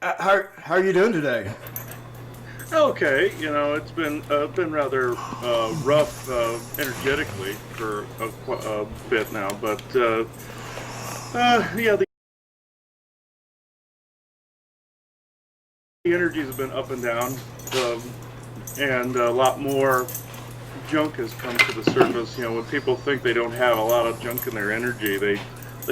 How are you doing today? Okay, it's been rather rough energetically for a bit now, but yeah, the energies have been up and down, um, and a lot more junk has come to the surface. When people think they don't have a lot of junk in their energy, they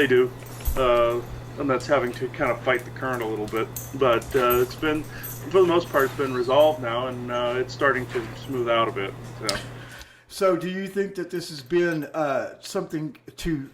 do, uh, and that's having to kind of fight the current a little bit. But it's been, for the most part, it's been resolved now, and it's starting to smooth out a bit. So. So, do you think that this has been something to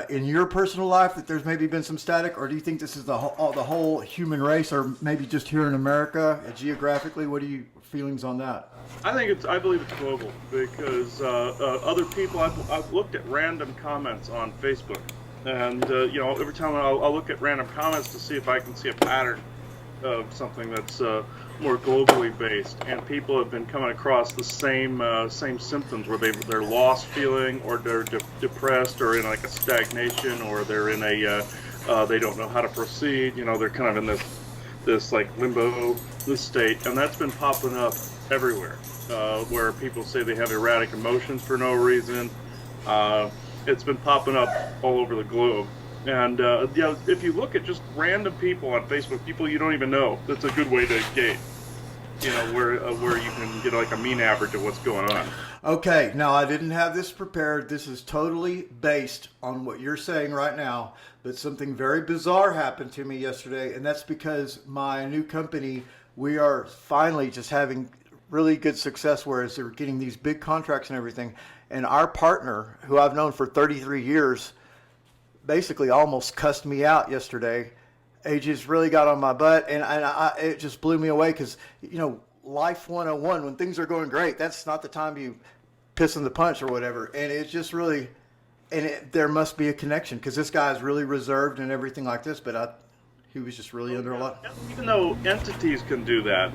in your personal life that there's maybe been some static, or do you think this is the whole human race, or maybe just here in America geographically? What are you feelings on that? I believe it's global because other people. I've looked at random comments on Facebook, and every time I'll look at random comments to see if I can see a pattern of something that's more globally based, and people have been coming across the same symptoms where they're lost feeling, or they're depressed, or in like a stagnation, or they're in a they don't know how to proceed. They're kind of in this like limbo, this state, and that's been popping up everywhere, where people say they have erratic emotions for no reason. It's been popping up all over the globe. And if you look at just random people on Facebook, people you don't even know, that's a good way to gauge, where you can get like a mean average of what's going on. Okay, now I didn't have this prepared. This is totally based on what you're saying right now, but something very bizarre happened to me yesterday, and that's because my new company, we are finally just having really good success, whereas they're getting these big contracts and everything. And our partner, who I've known for 33 years, basically almost cussed me out yesterday. It just really got on my butt, and it just blew me away because, life 101, when things are going great, that's not the time you piss in the punch or whatever. And it just really, there must be a connection because this guy is really reserved and everything like this, but he was just really under a lot. Even though entities can do that,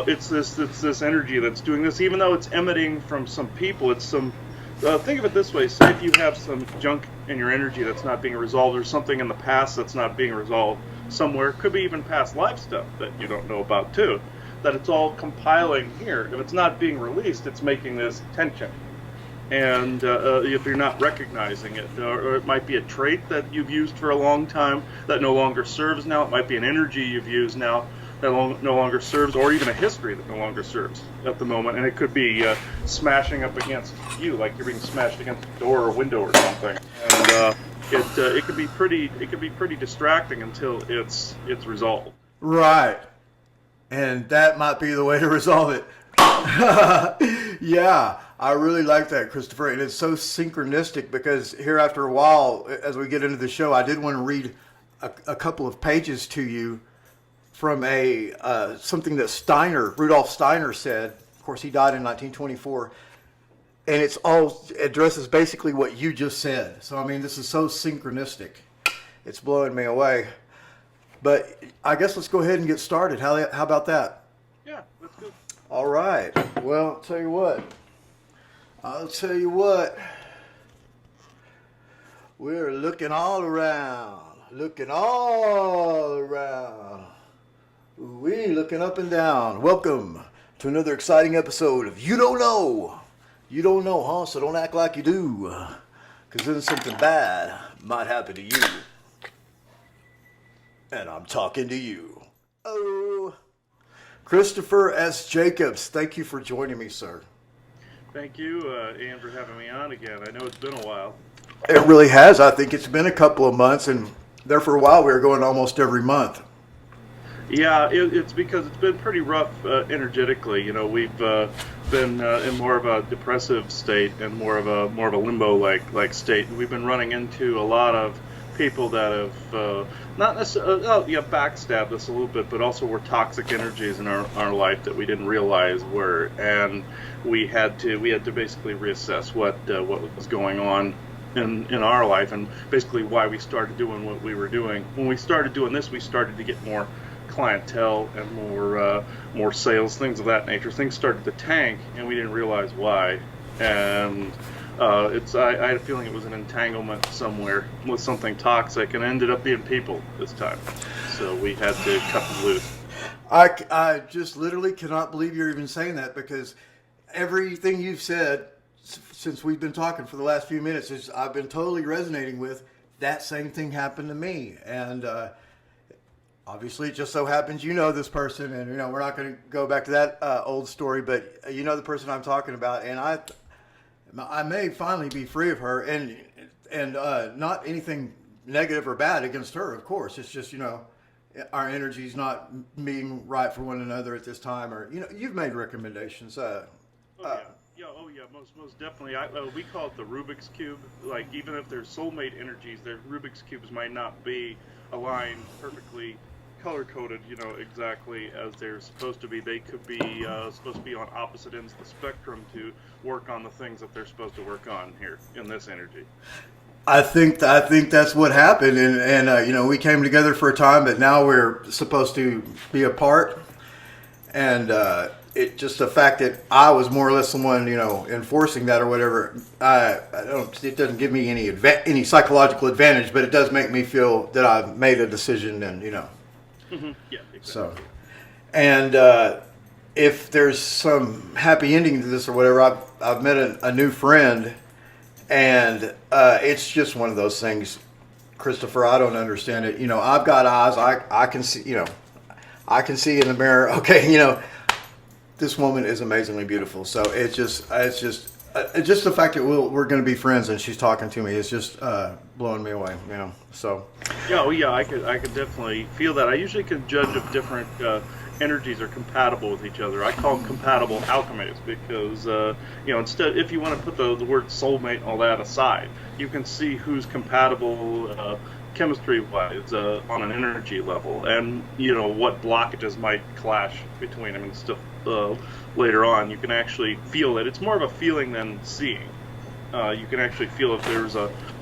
it's this energy that's doing this. Even though it's emitting from some people, it's some. Think of it this way: say if you have some junk in your energy that's not being resolved, or something in the past that's not being resolved somewhere, could be even past life stuff that you don't know about too, that it's all compiling here. If it's not being released, it's making this tension. And if you're not recognizing it, or it might be a trait that you've used for a long time that no longer serves now. It might be an energy you've used now that no longer serves, or even a history that no longer serves at the moment. And it could be smashing up against you, like you're being smashed against a door or window or something. And it could be pretty distracting until it's resolved. Right. And that might be the way to resolve it. Yeah, I really like that, Christopher. And it's so synchronistic because here after a while, as we get into the show, I did want to read a couple of pages to you from something that Rudolf Steiner said. Of course, he died in 1924. And addresses basically what you just said. So, I mean, this is so synchronistic. It's blowing me away. But I guess let's go ahead and get started. How about that? Yeah, that's good. All right. Well, I'll tell you what. We're looking all around. We looking up and down. Welcome to another exciting episode of You Don't Know. You don't know, huh? So don't act like you do. Because then something bad might happen to you. And I'm talking to you. Oh. Christopher S. Jacobs, thank you for joining me, sir. Thank you, Ian, for having me on again. I know it's been a while. It really has. I think it's been a couple of months, and there for a while we were going almost every month. Yeah, it's because it's been pretty rough energetically. We've been in more of a depressive state and more of a limbo like state. And we've been running into a lot of people that have not necessarily backstabbed us a little bit, but also were toxic energies in our life that we didn't realize were, and we had to basically reassess what was going on in our life, and basically why we started doing what we were doing. When we started doing this, we started to get more clientele and more sales, things of that nature. Things started to tank, and we didn't realize why. And I had a feeling it was an entanglement somewhere with something toxic, and ended up being people this time. So we had to cut them loose. I just literally cannot believe you're even saying that, because everything you've said since we've been talking for the last few minutes is I've been totally resonating with. That same thing happened to me, and obviously it just so happens you know this person, and we're not going to go back to that old story, but you know the person I'm talking about, and I may finally be free of her, and not anything negative or bad against her, of course. It's just our energy's not being right for one another at this time, or you've made recommendations. Oh yeah, most definitely. We call it the Rubik's cube. Like, even if there's soulmate energies, their Rubik's cubes might not be aligned perfectly, color coded, exactly as they're supposed to be. They could be supposed to be on opposite ends of the spectrum to work on the things that they're supposed to work on here in this energy. I think that's what happened, and we came together for a time, but now we're supposed to be apart, and it just the fact that I was more or less the one enforcing that or whatever. I don't. It doesn't give me any psychological advantage, but it does make me feel that I've made a decision, and Mm-hmm. Yeah, exactly. So, and if there's some happy ending to this or whatever, I've met a new friend. And it's just one of those things, Christopher. I don't understand it. I've got eyes. I can see. I can see in the mirror. Okay, this woman is amazingly beautiful. So it's just the fact that we're going to be friends, and she's talking to me is just blowing me away. So. Yeah, I could definitely feel that. I usually can judge if different energies are compatible with each other. I call them compatible alchemies because, instead, if you want to put the word soulmate and all that aside, you can see who's compatible chemistry-wise on an energy level, and what blockages might clash between them and stuff later on. You can actually feel it. It's more of a feeling than seeing. You can actually feel if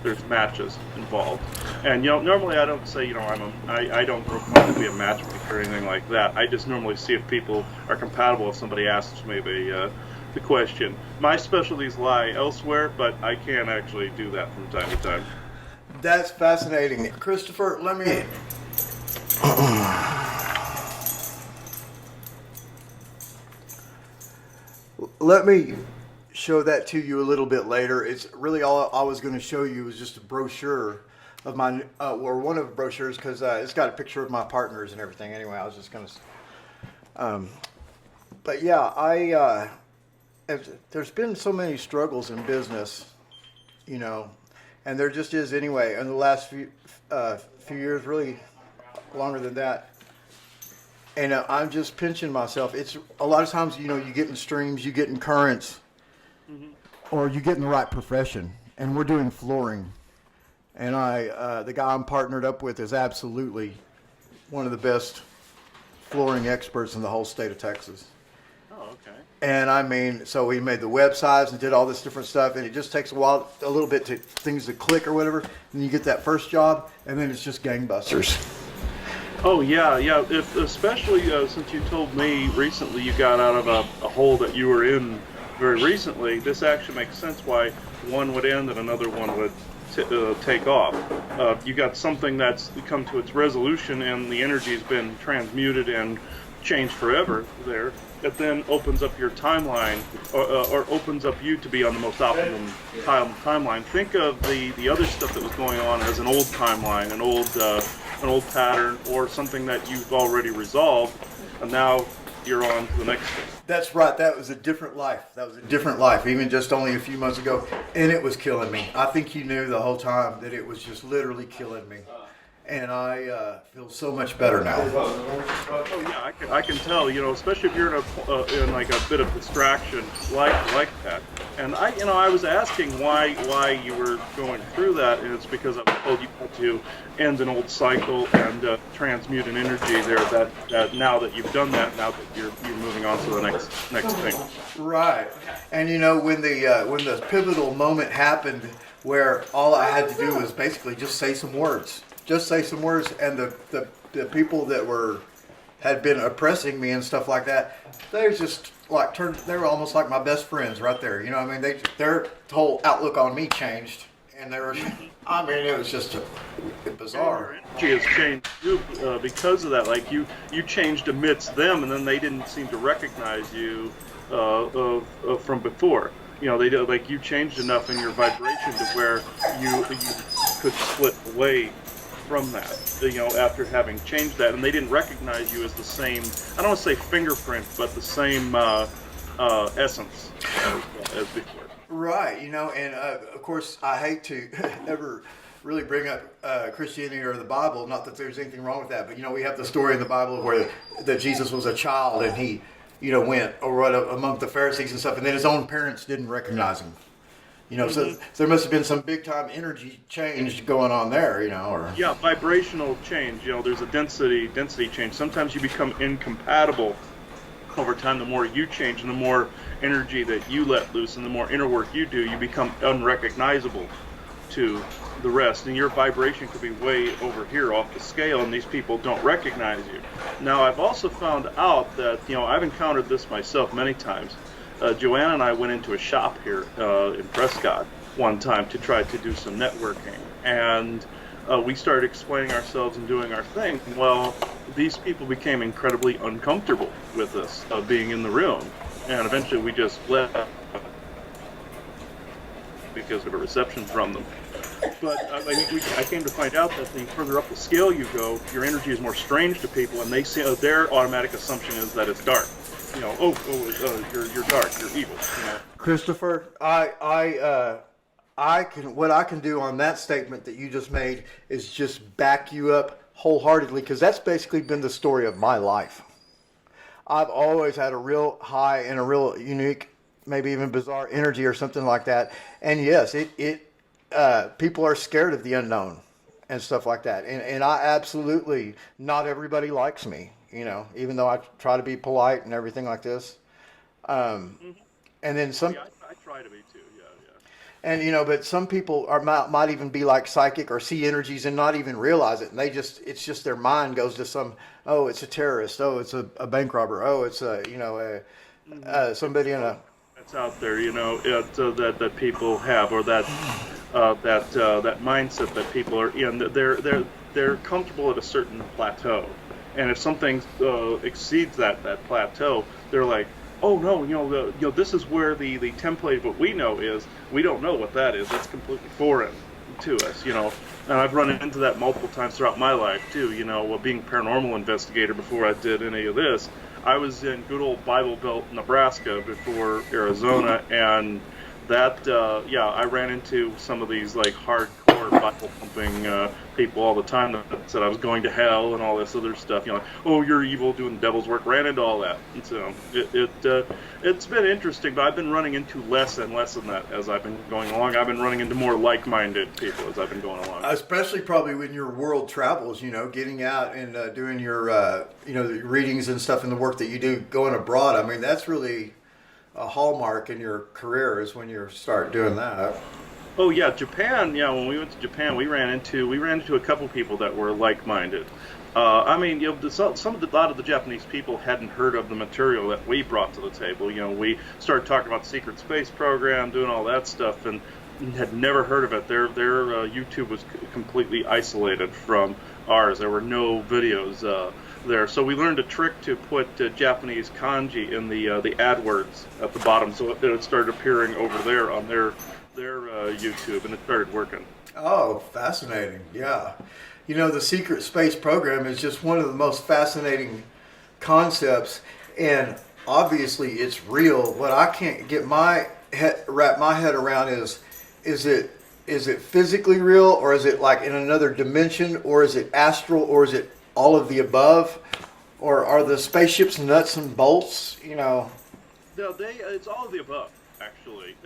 there's matches involved. And normally I don't say I don't proclaim to be a matchmaker or anything like that. I just normally see if people are compatible if somebody asks me the question. My specialties lie elsewhere, but I can actually do that from time to time. That's fascinating, Christopher. Let me show that to you a little bit later. It's really all I was going to show you was just a brochure of my, or one of the brochures, because it's got a picture of my partners and everything. Anyway, I was just going to, but yeah, there's been so many struggles in business, and there just is anyway. In the last few years, really longer than that. And I'm just pinching myself. It's a lot of times, you get in streams, you get in currents, or you get in the right profession. And we're doing flooring. And the guy I'm partnered up with is absolutely one of the best flooring experts in the whole state of Texas. Oh, okay. And so we made the websites and did all this different stuff, and it just takes a little bit to things to click or whatever. And you get that first job, and then it's just gangbusters. Oh yeah. Especially since you told me recently you got out of a hole that you were in very recently. This actually makes sense why one would end and another one would take off. You got something that's come to its resolution, and the energy's been transmuted and changed forever there. It then opens up your timeline, or opens up you to be on the most optimum timeline. Think of the other stuff that was going on as an old timeline, an old pattern, or something that you've already resolved, and now you're on to the next thing. That's right. That was a different life. Even just only a few months ago, and it was killing me. I think you knew the whole time that it was just literally killing me. And I feel so much better now. Oh yeah, I can tell. Especially if you're in like a bit of distraction like that. And I was asking why you were going through that, and it's because I was told you had to end an old cycle and transmute an energy there. That now that you've done that, now that you're moving on to the next thing. Right. And when the pivotal moment happened, where all I had to do was basically just say some words. And the people that were had been oppressing me and stuff like that, they just like they were almost like my best friends right there. You know what I mean? Their whole outlook on me changed, and they were, I mean, it was just bizarre. Your energy has changed too, because of that. Like you changed amidst them, and then they didn't seem to recognize you from before. You know, they did, like you changed enough in your vibration to where you could split away from that. You know, after having changed that, and they didn't recognize you as the same. I don't want to say fingerprint, but the same essence as before. Right, you know, and of course, I hate to ever really bring up Christianity or the Bible. Not that there's anything wrong with that, but you know, we have the story in the Bible where that Jesus was a child and he, you know, went or among the Pharisees and stuff, and then his own parents didn't recognize him. You know, so there must have been some big time energy change going on there. You know, or yeah, vibrational change. You know, there's a density change. Sometimes you become incompatible over time. The more you change and the more energy that you let loose and the more inner work you do, you become unrecognizable to the rest, and your vibration could be way over here off the scale, and these people don't recognize you. Now, I've also found out that, you know, I've encountered this myself many times. Joanna and I went into a shop here in Prescott one time to try to do some networking, and we started explaining ourselves and doing our thing. Well, these people became incredibly uncomfortable with us being in the room, and eventually we just left because of a reception from them. But I came to find out that the further up the scale you go, your energy is more strange to people, and they say their automatic assumption is that it's dark. You know, you're dark, you're evil. You know? Christopher, I can, what I can do on that statement that you just made is just back you up wholeheartedly, because that's basically been the story of my life. I've always had a real high and a real unique, maybe even bizarre energy or something like that. And yes, people are scared of the unknown and stuff like that. And I absolutely, not everybody likes me, you know, even though I try to be polite and everything like this. And then some... Yeah, I try to be too, yeah. And, you know, but some people might even be like psychic or see energies and not even realize it. And it's just their mind goes to some, oh, it's a terrorist. Oh, it's a bank robber. Oh, it's somebody in a... That's out there, you know, that people have, or that mindset that people are in. They're comfortable at a certain plateau, and if something exceeds that plateau, they're like, oh no, you know, this is where the template of what we know is. We don't know what that is. That's completely foreign to us, you know. And I've run into that multiple times throughout my life too. You know, being a paranormal investigator before I did any of this. I was in good old Bible Belt, Nebraska before Arizona, and that, I ran into some of these like hardcore Bible pumping people all the time that said I was going to hell and all this other stuff. You know, like, oh, you're evil, doing the devil's work. Ran into all that, and so it's been interesting. But I've been running into less and less of that as I've been going along. I've been running into more like-minded people as I've been going along. Especially probably when your world travels, you know, getting out and doing your the readings and stuff and the work that you do going abroad. I mean, that's really a hallmark in your career is when you start doing that. Oh yeah, Japan. Yeah, when we went to Japan, we ran into a couple people that were like-minded. I mean, you know, a lot of the Japanese people hadn't heard of the material that we brought to the table. You know, we started talking about the secret space program, doing all that stuff, and had never heard of it. Their YouTube was completely isolated from ours. There were no videos there. So we learned a trick to put Japanese kanji in the AdWords at the bottom, so it started appearing over there on their YouTube, and it started working. Oh, fascinating! Yeah, you know, the secret space program is just one of the most fascinating concepts, and obviously it's real. What I can't get wrap my head around is it physically real, or is it like in another dimension, or is it astral, or is it all of the above, or are the spaceships nuts and bolts? You know, no, it's all of the above. Actually,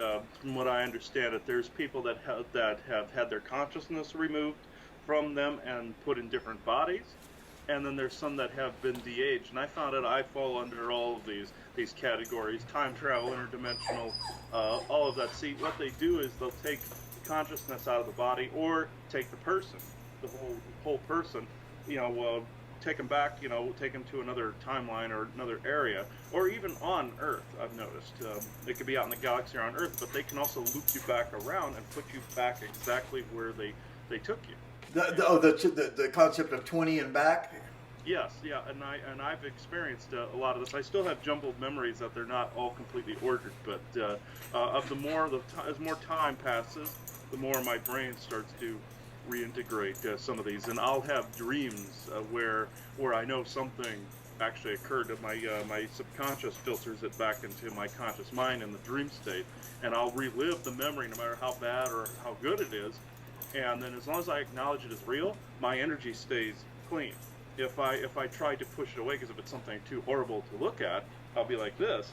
from what I understand it, there's people that have had their consciousness removed from them and put in different bodies, and then there's some that have been de-aged. And I found out I fall under all of these categories: time travel, interdimensional, all of that. See, what they do is they'll take the consciousness out of the body, or take the person, the whole person, you know, take them back, take them to another timeline or another area, or even on Earth. I've noticed it could be out in the galaxy or on Earth, but they can also loop you back around and put you back exactly where they took you. The concept of 20 and back. Yes, yeah, and I've experienced a lot of this. I still have jumbled memories that they're not all completely ordered, but as more time passes, the more my brain starts to reintegrate some of these, and I'll have dreams where I know something actually occurred, that my subconscious filters it back into my conscious mind in the dream state, and I'll relive the memory no matter how bad or how good it is, and then as long as I acknowledge it as real, my energy stays clean. If I try to push it away, because if it's something too horrible to look at, I'll be like this.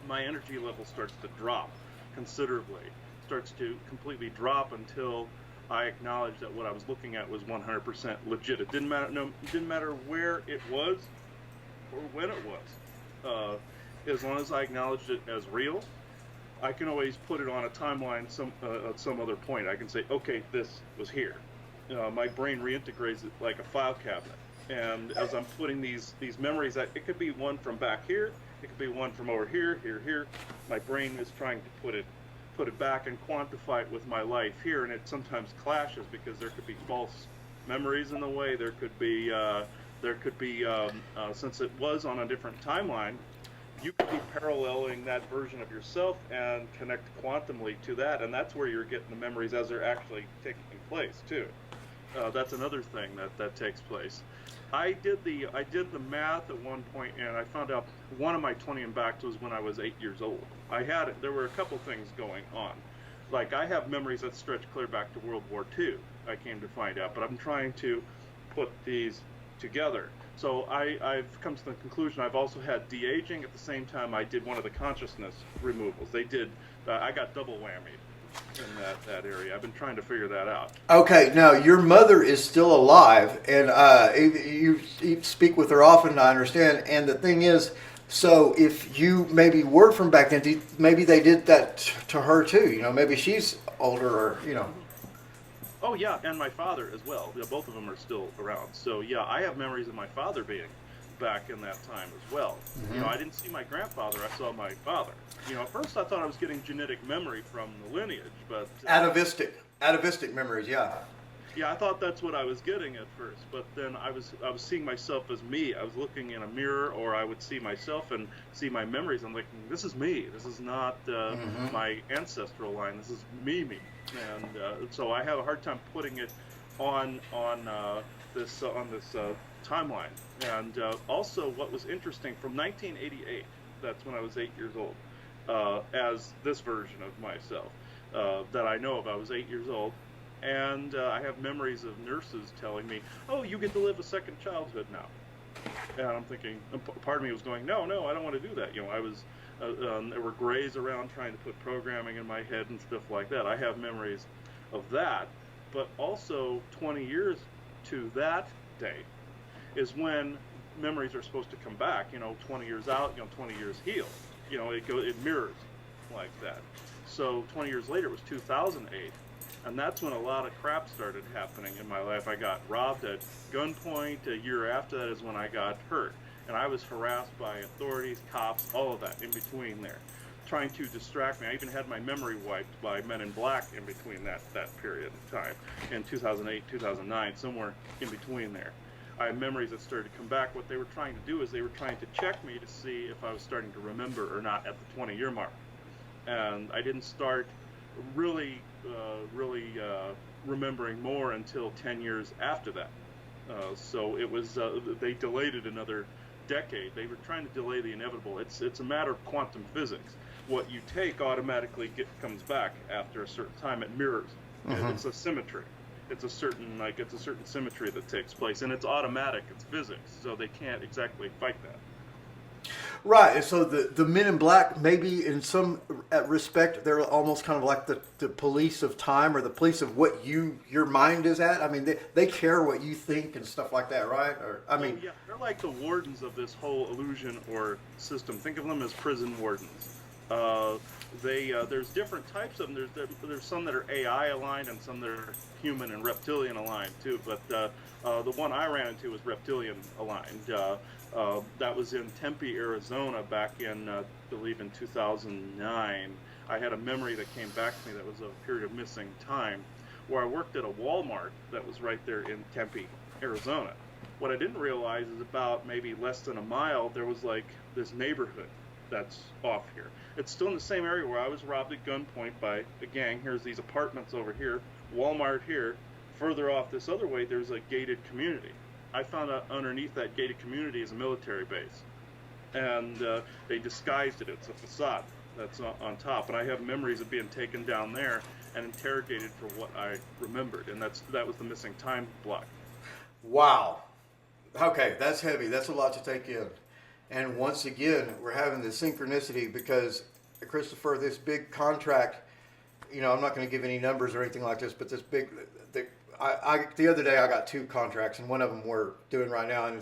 My energy level starts to drop considerably, starts to completely drop until I acknowledge that what I was looking at was 100% legit. It didn't matter where it was or when it was. As long as I acknowledged it as real, I can always put it on a timeline at some other point. I can say, okay, this was here. My brain reintegrates it like a file cabinet. And as I'm putting these memories, it could be one from back here, it could be one from over here, here. My brain is trying to put it back and quantify it with my life here, and it sometimes clashes because there could be false memories in the way. There could be since it was on a different timeline, you could be paralleling that version of yourself and connect quantumly to that, and that's where you're getting the memories as they're actually taking place too. That's another thing that takes place. I did the math at one point, and I found out one of my 20 and backs was when I was 8 years old. There were a couple things going on. Like, I have memories that stretch clear back to World War II, I came to find out, but I'm trying to put these together. So I've come to the conclusion I've also had de-aging at the same time I did one of the consciousness removals. I got double whammied in that area. I've been trying to figure that out. Okay, now your mother is still alive, and you speak with her often, I understand. And the thing is, so if you maybe were from back then, maybe they did that to her too. Maybe she's older, or Oh yeah, and my father as well. Yeah, both of them are still around. So yeah, I have memories of my father being back in that time as well. Mm-hmm. I didn't see my grandfather, I saw my father. At first I thought I was getting genetic memory from the lineage, but atavistic memories, yeah. Yeah, I thought that's what I was getting at first, but then I was seeing myself as me. I was looking in a mirror, or I would see myself and see my memories. I'm like, this is me. This is not my ancestral line. This is me. And so I have a hard time putting it on this timeline. And also, what was interesting, from 1988, that's when I was 8 years old, as this version of myself that I know of. I was 8 years old. And I have memories of nurses telling me, oh, you get to live a second childhood now. And I'm thinking, part of me was going, no, I don't want to do that. I was, there were grays around trying to put programming in my head and stuff like that. I have memories of that. But also 20 years to that day is when memories are supposed to come back. 20 years out, 20 years heal. It mirrors like that. So 20 years later, it was 2008. And that's when a lot of crap started happening in my life. I got robbed at gunpoint. A year after that is when I got hurt. And I was harassed by authorities, cops, all of that in between there, trying to distract me. I even had my memory wiped by Men in Black in between that period of time, in 2008, 2009, somewhere in between there. I have memories that started to come back. What they were trying to do is they were trying to check me to see if I was starting to remember or not at the 20-year mark. And I didn't start really remembering more until 10 years after that. So it was they delayed it another decade. They were trying to delay the inevitable. It's a matter of quantum physics. What you take automatically comes back after a certain time. It mirrors. Mm-hmm. It's a symmetry. It's a certain symmetry that takes place, and it's automatic. It's physics. So they can't exactly fight that. Right, and so the Men in Black, maybe in some respect, they're almost kind of like the police of time, or the police of what your mind is at. I mean, they care what you think and stuff like that, right? Yeah, they're like the wardens of this whole illusion or system. Think of them as prison wardens. There's different types of them. There's some that are AI aligned and some that are human and reptilian aligned too. But the one I ran into was reptilian aligned. That was in Tempe, Arizona, back in I believe in 2009. I had a memory that came back to me that was a period of missing time, where I worked at a Walmart that was right there in Tempe, Arizona. What I didn't realize is about maybe less than a mile, there was like this neighborhood that's off here. It's still in the same area where I was robbed at gunpoint by a gang. Here's these apartments over here, Walmart here. Further off this other way, there's a gated community. I found out underneath that gated community is a military base. And they disguised it. It's a facade that's on top. And I have memories of being taken down there and interrogated for what I remembered. And that was the missing time block. Wow. Okay, that's heavy. That's a lot to take in. And once again, we're having this synchronicity because, Christopher, this big contract, I'm not going to give any numbers or anything like this, but this big, the other day I got 2 contracts, and one of them we're doing right now, and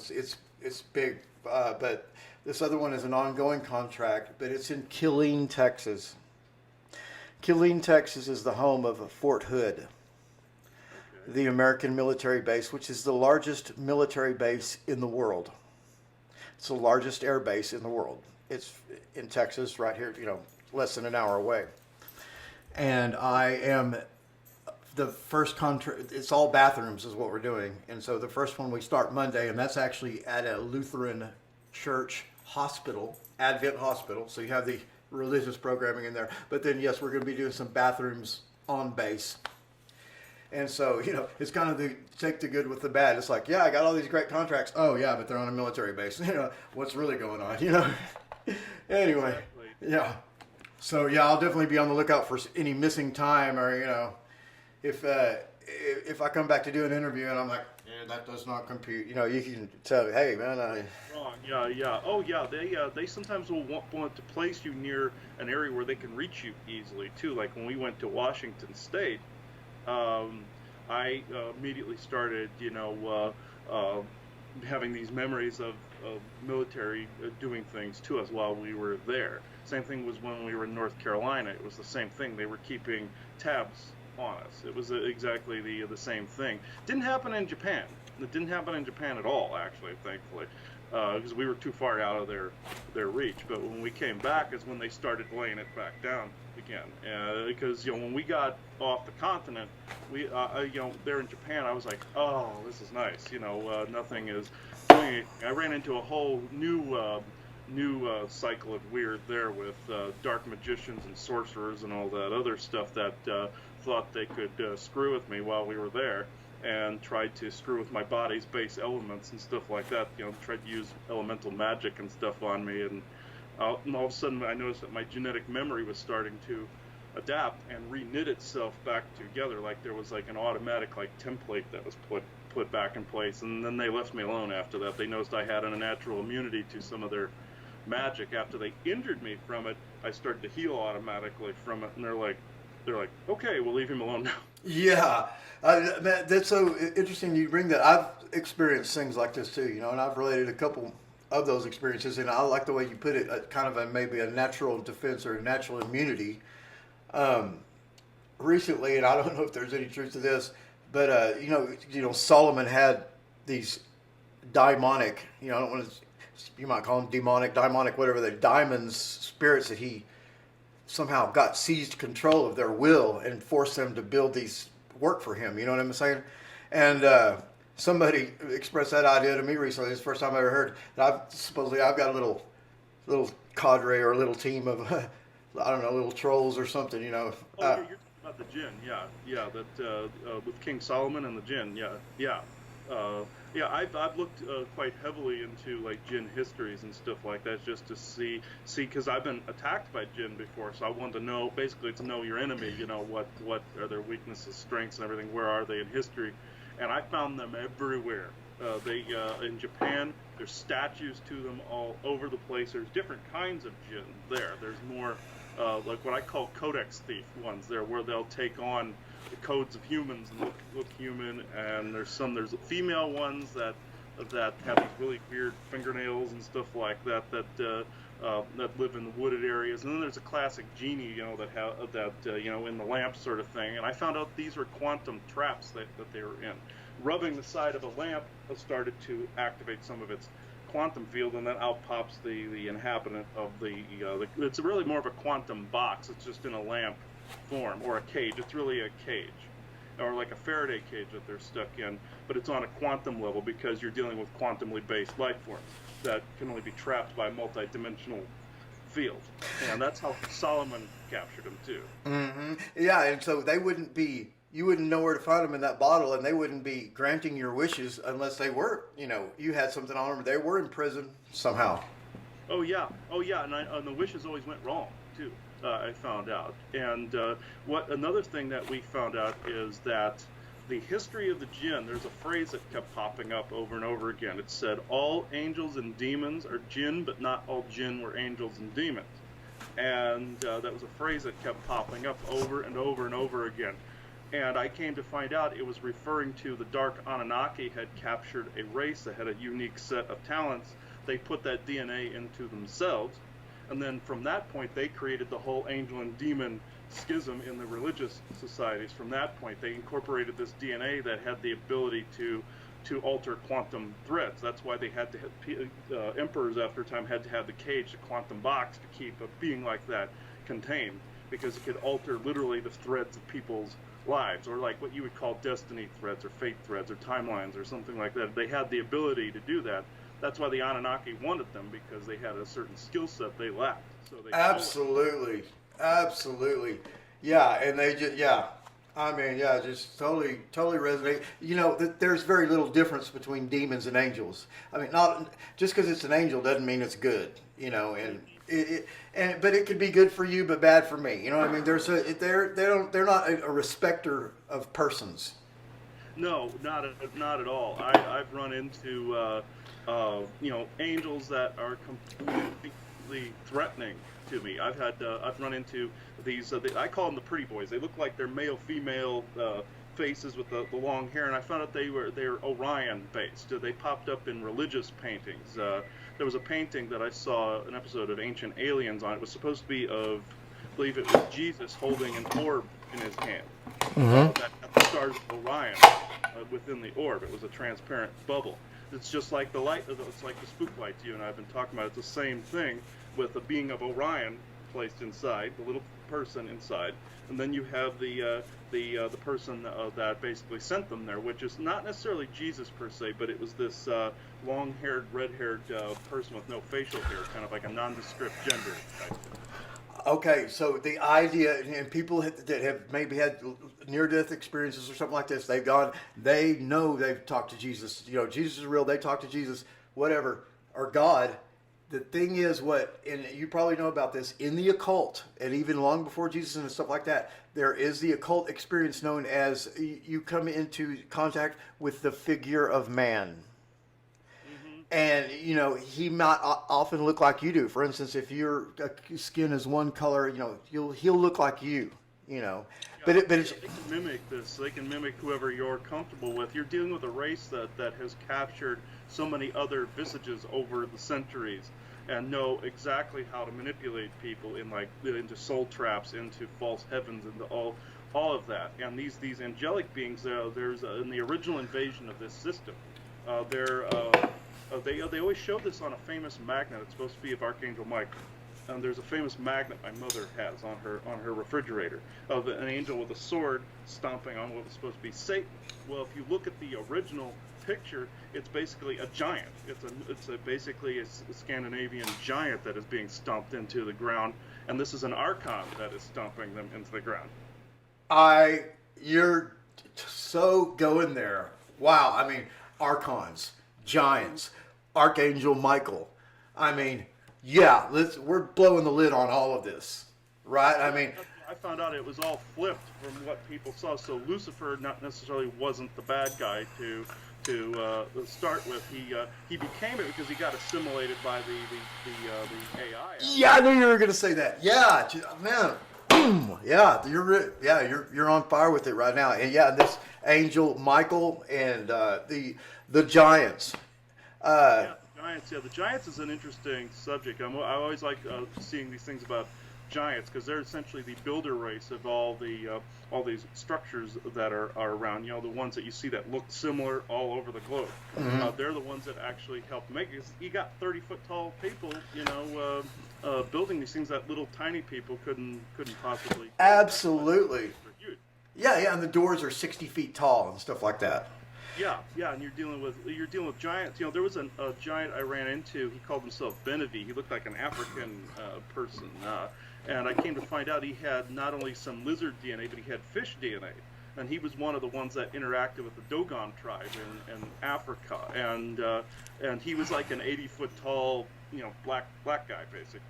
it's big. But this other one is an ongoing contract, but it's in Killeen, Texas. Killeen, Texas is the home of Fort Hood, the American military base, which is the largest military base in the world. It's the largest air base in the world. It's in Texas, right here, less than an hour away. And I am the first contract. It's all bathrooms is what we're doing. And so the first one we start Monday, and that's actually at a Lutheran church hospital, Advent hospital. So you have the religious programming in there. But then, yes, we're going to be doing some bathrooms on base. And so, it's kind of the take the good with the bad. It's like, yeah, I got all these great contracts. Oh, yeah, but they're on a military base. What's really going on, Anyway, yeah. So, yeah, I'll definitely be on the lookout for any missing time or, if I come back to do an interview and I'm like, yeah, that does not compute. You can tell me, hey, man. Wrong. Yeah. Oh, yeah. They sometimes will want to place you near an area where they can reach you easily, too. Like when we went to Washington State, I immediately started, having these memories of military doing things to us while we were there. Same thing was when we were in North Carolina. It was the same thing. They were keeping tabs on us. It was exactly the same thing. Didn't happen in Japan. It didn't happen in Japan at all, actually, thankfully, because we were too far out of their reach. But when we came back is when they started laying it back down again. Because when we got off the continent, we there in Japan, I was like, oh, this is nice. Nothing is doing anything. I ran into a whole new cycle of weird there with dark magicians and sorcerers and all that other stuff that thought they could screw with me while we were there, and tried to screw with my body's base elements and stuff like that. Tried to use elemental magic and stuff on me, and all of a sudden I noticed that my genetic memory was starting to adapt and re-knit itself back together, like there was like an automatic template that was put back in place. And then they left me alone after that. They noticed I had a natural immunity to some of their magic. After they injured me from it, I started to heal automatically from it, and they're like, okay, we'll leave him alone now. Yeah, man, that's so interesting you bring that. I've experienced things like this too, and I've related a couple of those experiences, and I like the way you put it, kind of maybe a natural defense or a natural immunity. Recently, and I don't know if there's any truth to this, but Solomon had these daimonic, I don't want to, you might call them demonic, whatever, the diamonds, spirits that he somehow got seized control of their will and forced them to build these work for him. You know what I'm saying? And somebody expressed that idea to me recently. It's the first time I ever heard that. I've got a little cadre or a little team of I don't know, little trolls or something. You're talking about the jinn, yeah. That with King Solomon and the jinn, yeah. I've looked quite heavily into jinn histories and stuff like that, just to see, because I've been attacked by jinn before, so I wanted to know, basically to know your enemy, what are their weaknesses, strengths, and everything, where are they in history, and I found them everywhere. In Japan, there's statues to them all over the place. There's different kinds of jinn there. There's more like what I call codex thief ones there, where they'll take on the codes of humans and look human, and there's female ones that that have these really weird fingernails and stuff like that that live in the wooded areas. And then there's a classic genie, in the lamp sort of thing. And I found out these were quantum traps that they were in. Rubbing the side of a lamp started to activate some of its quantum field, and then out pops the inhabitant of it's really more of a quantum box. It's just in a lamp form, or a cage. It's really a cage, or like a Faraday cage that they're stuck in, but it's on a quantum level because you're dealing with quantumly based life forms that can only be trapped by a multi-dimensional field. And that's how Solomon captured them too. Mm-hmm. Yeah, and so you wouldn't know where to find them in that bottle, and they wouldn't be granting your wishes unless they were, you had something on them. They were in prison somehow. Oh yeah, and the wishes always went wrong too. I found out, and another thing that we found out is that the history of the jinn. There's a phrase that kept popping up over and over again. It said all angels and demons are jinn, but not all jinn were angels and demons, and that was a phrase that kept popping up over and over and over again. And I came to find out it was referring to the Dark Anunnaki had captured a race that had a unique set of talents. They put that DNA into themselves, and then from that point they created the whole angel and demon schism in the religious societies. From that point they incorporated this DNA that had the ability to alter quantum threads. That's why they had to have emperors after time had to have the cage, the quantum box, to keep a being like that contained, because it could alter literally the threads of people's lives, or like what you would call destiny threads or fate threads or timelines or something like that. They had the ability to do that. That's why the Anunnaki wanted them, because they had a certain skill set they lacked. So they absolutely, yeah, and they just just totally resonate. There's very little difference between demons and angels. I mean, not just because it's an angel doesn't mean it's good. But it could be good for you, but bad for me. You know what I mean? They're not a respecter of persons. No, not at all. I've run into angels that are completely threatening to me. I've run into these. I call them the pretty boys. They look like they're male female faces with the long hair, and I found out they're Orion based. They popped up in religious paintings. There was a painting that I saw an episode of Ancient Aliens on. It was supposed to be of, I believe it was Jesus holding an orb in his hand. That had the stars of Orion within the orb. It was a transparent bubble. It's just like the light. It's like the spook lights you and I have been talking about. It's the same thing with the being of Orion placed inside, the little person inside, and then you have the person that basically sent them there, which is not necessarily Jesus per se, but it was this long-haired, red-haired person with no facial hair, kind of like a nondescript gender type. Okay, so the idea, and people that have maybe had near-death experiences or something like this, they know they've talked to Jesus. Jesus is real. They talk to Jesus, whatever, or God. The thing is, and you probably know about this, in the occult, and even long before Jesus and stuff like that, there is the occult experience known as you come into contact with the figure of man. Mm-hmm. And, he might often look like you do. For instance, if your skin is one color, he'll look like you, Yeah, But it's... They can mimic this. They can mimic whoever you're comfortable with. You're dealing with a race that has captured so many other visages over the centuries, and know exactly how to manipulate people into soul traps, into false heavens, into all of that. And these angelic beings, there's in the original invasion of this system, they always show this on a famous magnet. It's supposed to be of Archangel Michael. And there's a famous magnet my mother has on her refrigerator of an angel with a sword stomping on what was supposed to be Satan. Well, if you look at the original picture, it's basically a giant. It's basically a Scandinavian giant that is being stomped into the ground, and this is an archon that is stomping them into the ground. You're so going there. Wow. I mean, archons, giants, Archangel Michael. I mean, yeah, we're blowing the lid on all of this, right? I mean, I found out it was all flipped from what people saw. So Lucifer not necessarily wasn't the bad guy to start with. He became it because he got assimilated by the AI. Yeah, I knew you were going to say that. Yeah, man. Boom. Yeah, you're on fire with it right now. And yeah, this angel Michael and the giants. Yeah, giants. Yeah, the giants is an interesting subject. I always like seeing these things about giants because they're essentially the builder race of all these structures that are around. You know, the ones that you see that look similar all over the globe. They're the ones that actually help make it. You got 30-foot tall people, you know, building these things that little tiny people couldn't possibly. Absolutely. They're huge. Yeah, and the doors are 60 feet tall and stuff like that. Yeah, and you're dealing with giants. You know, there was a giant I ran into. He called himself Benavi. He looked like an African person, and I came to find out he had not only some lizard DNA, but he had fish DNA. And he was one of the ones that interacted with the Dogon tribe in Africa, and he was like an 80-foot tall, you know, black guy basically.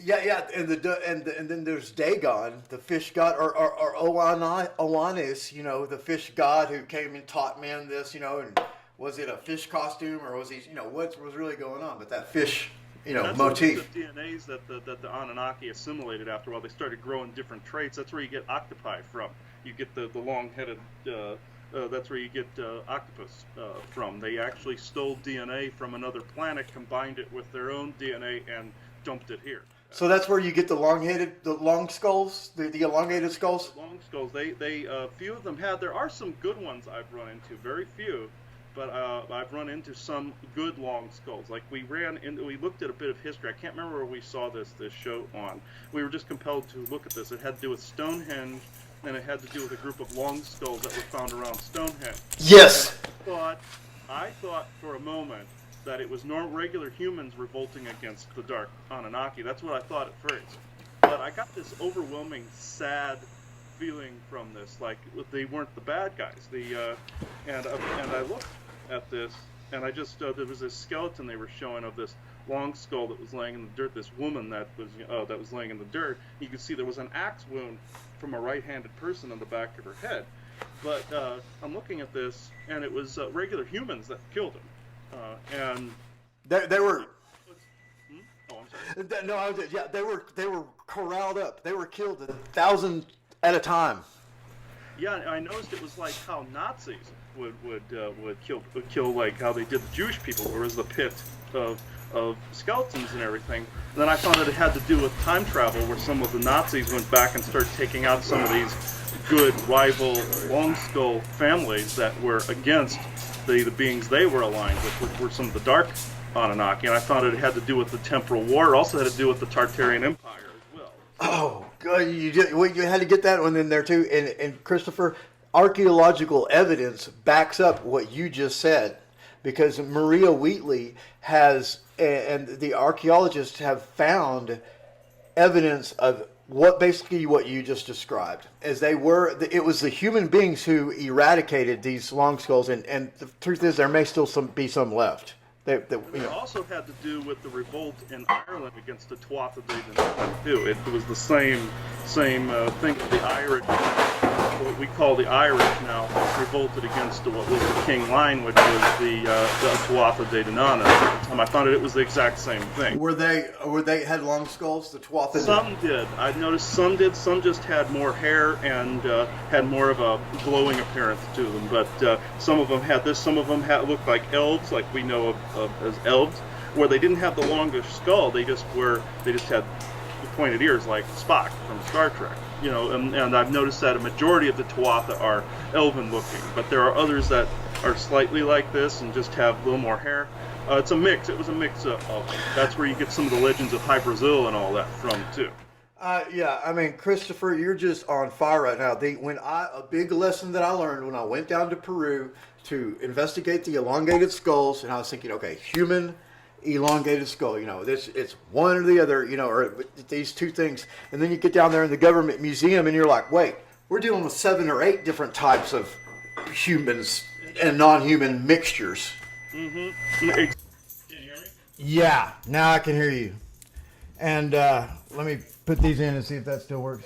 Yeah, and then there's Dagon, the fish god, or Oannes, you know, the fish god who came and taught men this, you know, and was it a fish costume or was he, you know, what was really going on? But that fish, you know, that's motif. The DNAs that the Anunnaki assimilated after a while. They started growing different traits. That's where you get octopi from. You get the long-headed. That's where you get octopus from. They actually stole DNA from another planet, combined it with their own DNA, and dumped it here. So that's where you get the long skulls, the elongated skulls. Long skulls. They few of them had. There are some good ones I've run into. Very few, but I've run into some good long skulls. Like we looked at a bit of history. I can't remember where we saw this show on. We were just compelled to look at this. It had to do with Stonehenge, and it had to do with a group of long skulls that were found around Stonehenge. Yes. I thought for a moment that it was regular humans revolting against the Dark Anunnaki. That's what I thought at first. But I got this overwhelming, sad feeling from this, like they weren't the bad guys. And I looked at this, and I just there was this skeleton they were showing of this long skull that was laying in the dirt. This woman that was laying in the dirt. You could see there was an axe wound from a right-handed person on the back of her head. But I'm looking at this, and it was regular humans that killed him. And they were. Oh, I'm sorry. No, yeah, they were corralled up. They were killed 1,000 at a time. Yeah, I noticed it was like how Nazis would kill like how they did the Jewish people, where was the pit of skeletons and everything. And then I found that it had to do with time travel, where some of the Nazis went back and started taking out some of these good rival long skull families that were against the beings they were aligned with, which were some of the dark Anunnaki. And I found it had to do with the temporal war. It also had to do with the Tartarian Empire as well. Oh, good. You had to get that one in there too. And Christopher, archaeological evidence backs up what you just said, because Maria Wheatley has, and the archaeologists have found evidence of what you just described, as it was the human beings who eradicated these long skulls, and the truth is there may still be some left. It also had to do with the revolt in Ireland against the Tuatha De Danann too. It was the same thing. The Irish, what we call the Irish now, revolted against what was the King Line, which was the Tuatha De Danann. At the time, I found it was the exact same thing. Were they had long skulls? The Tuatha. Some did. I noticed some did. Some just had more hair and had more of a glowing appearance to them. But some of them had this. Some of them looked like elves, like we know of as elves, where they didn't have the longest skull. They just had pointed ears like Spock from Star Trek. You know, and I've noticed that a majority of the Tuatha are elven looking, but there are others that are slightly like this and just have a little more hair. It's a mix. It was a mix of that's where you get some of the legends of High Brazil and all that from too. Yeah, I mean, Christopher, you're just on fire right now. A big lesson that I learned when I went down to Peru to investigate the elongated skulls, and I was thinking, okay, human elongated skull, you know, it's one or the other, you know, or these two things. And then you get down there in the government museum and you're like, wait, we're dealing with 7 or 8 different types of humans and non-human mixtures. Mm-hmm. Can you hear me? Yeah, now I can hear you. And let me put these in and see if that still works.